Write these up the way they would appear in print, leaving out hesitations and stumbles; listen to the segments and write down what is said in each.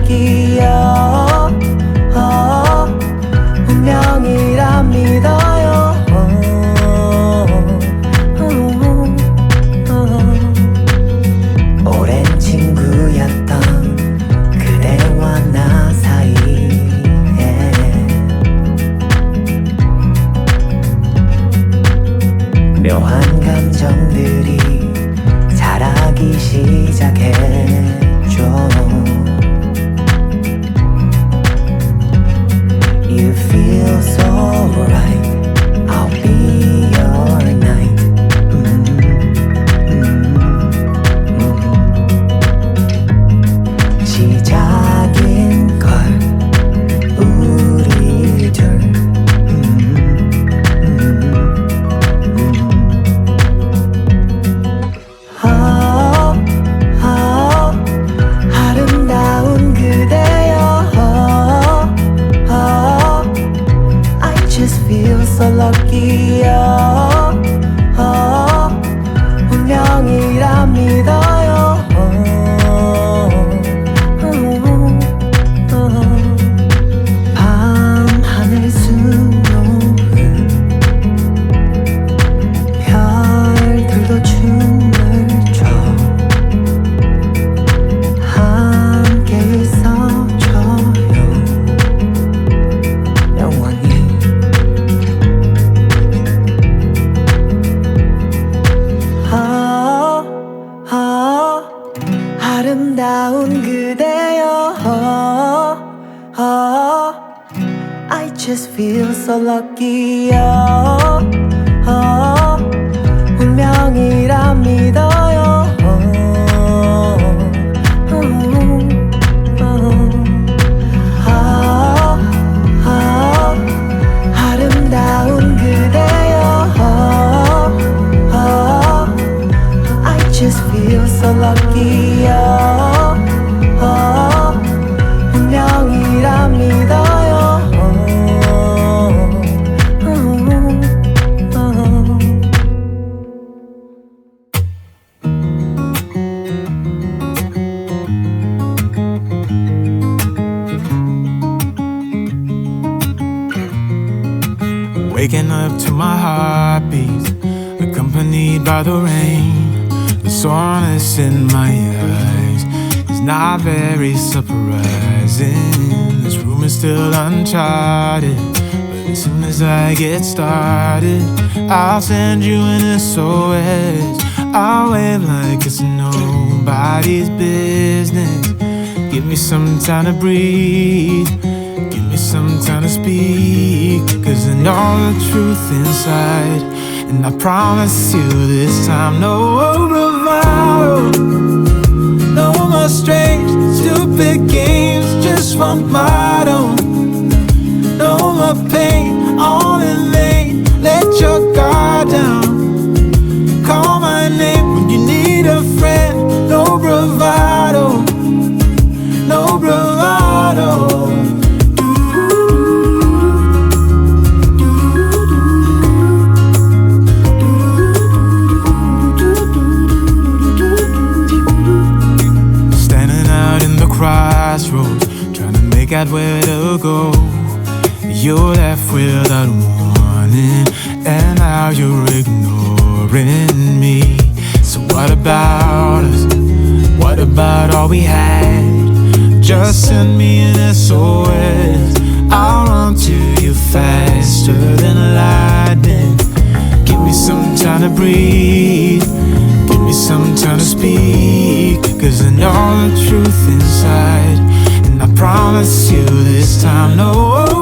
썰었기요. 운명이라 믿어요. 오랜 친구였던 그대와 나 사이에 묘한 감정들이 자라기 시작했죠. You feel so right, I'll be your night. 시작인 걸 우리 둘. 아름다운 그대여. I just feel so lucky. 운명이라 믿어요. 밤하늘 수놓은 별들도 춤을 춰 함께 있어줘요. 영원히. 아름다운 그대여. I just feel so lucky. 운명이라 믿어요. 아름다운 그대여. I just feel so lucky. 운명이라 믿어요. Waking up to my heartbeat, accompanied by the rain. The soreness in my eyes is not very surprising. This room is still uncharted, but as soon as I get started, I'll send you an SOS. I'll wave like it's nobody's business. Give me some time to breathe, give me some time to speak, 'cause I know the truth inside. And I promise you this time, no bravado, no more strange, stupid games, just one motto. No more pain, all in vain, let your guard down. Call my name when you need a friend. No bravado, no bravado. Crossroads, trying to make out where to go. You're left without warning, and now you're ignoring me. So what about us? What about all we had? Just send me an SOS. I'll run to you faster than lightning. Give me some time to breathe, give me some time to speak, 'cause I know the truth inside. And I promise you this time, no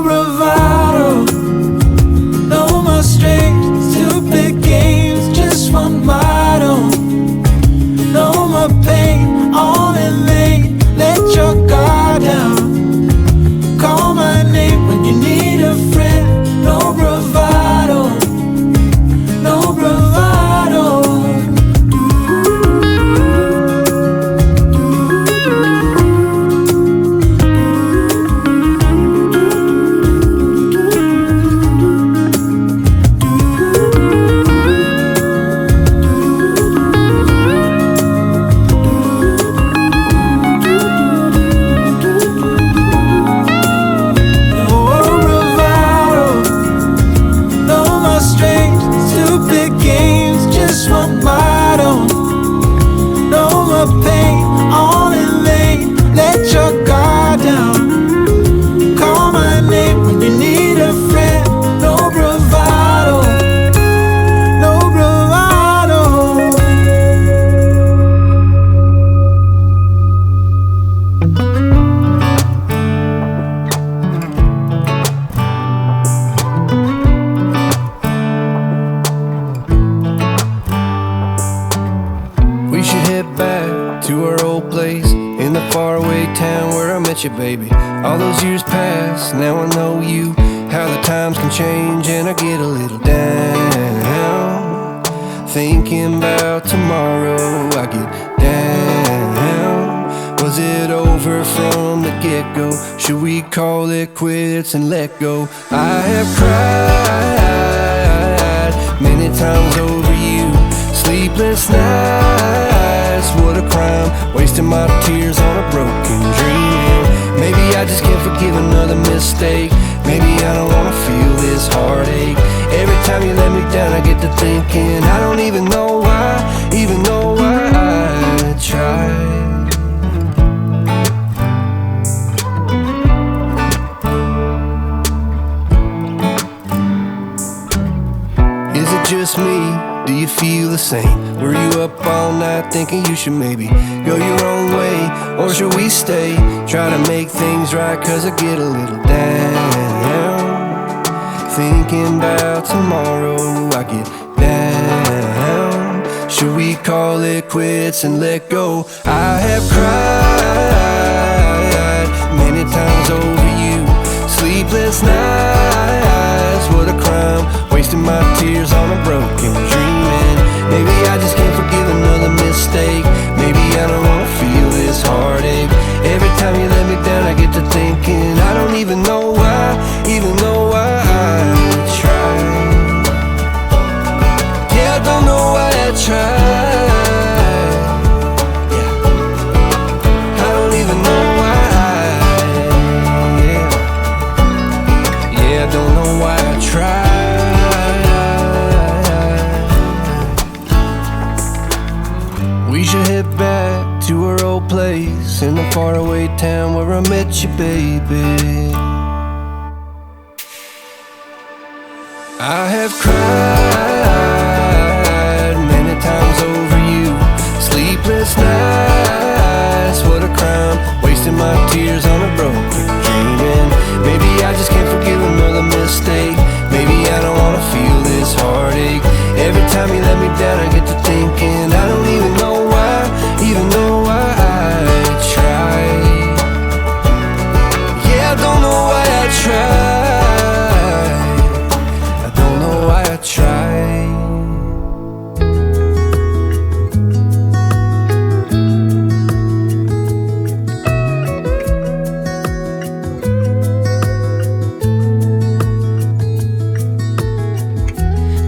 bravado, no more strange, stupid games, just one motto. No more pain, all in vain, let your guard down. Call my name when you need a friend. No bravado, no bravado. you, baby. All those years pass, now I know you. How the times can change and I get a little down. Thinking about tomorrow, I get down. Was it over from the get-go? Should we call it quits and let go? I have cried many times over you. Sleepless nights, what a crime. Wasting my tears on a broken dream. Maybe I just can't forgive another mistake. Maybe I don't wanna feel this heartache. Every time you let me down I get to thinking I don't even know why I tried. Is it just me? Do you feel the same? Were you up all night thinking you should maybe go your own way? Or should we stay? Try to make things right, cause I get a little down. Thinking about tomorrow, I get down. Should we call it quits and let go? I have cried many times over you. Sleepless nights, what a crime. Wasting my tears on a broken dream. Maybe I just can't forgive another mistake. Maybe I don't wanna feel this heartache. Every time you let me down I get to thinking I don't even know why I tried. Yeah, I don't know why I tried. Yeah, I don't even know why. Yeah, I don't know why I tried. We should head back to our old place in the faraway town where I met you, baby. I have cried many times over you. Sleepless nights, what a crime. Wasting my tears on a broken dream. And maybe I just can't forgive another mistake. Maybe I don't wanna feel this heartache. Every time you let me down I get to thinking I don't even know why I tried. Yeah, I don't know why I tried. I don't know why I tried.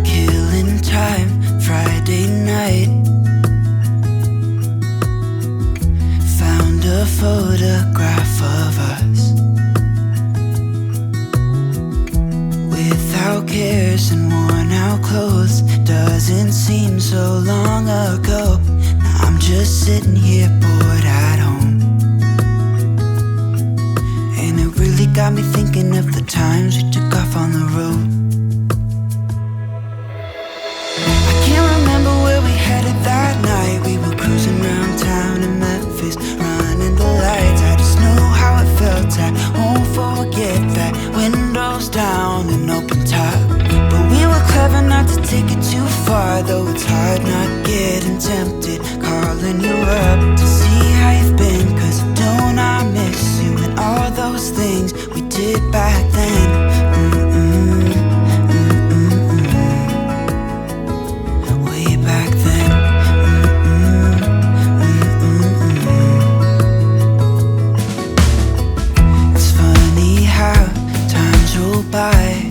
Killing time, Friday night. Found a photograph of us without cares and worn out clothes. Doesn't seem so long ago. Now I'm just sitting here bored at home, and it really got me thinking of the times we took off on the road. I can't remember where we headed that night. We were cruising around town in Memphis, running the lights. I just know how it felt. I won't forget that. Windows down and open top. But we were clever not to take it too far, though it's hard not getting tempted. Calling you up to see how you've been, cause don't I miss you and all those things we did back then. Way back then. It's funny how times roll by.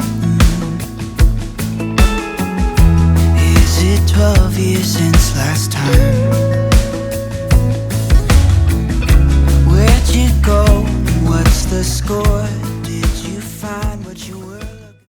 Is it 12 years since last time? Where'd you go? What's the score? Did you find what you were?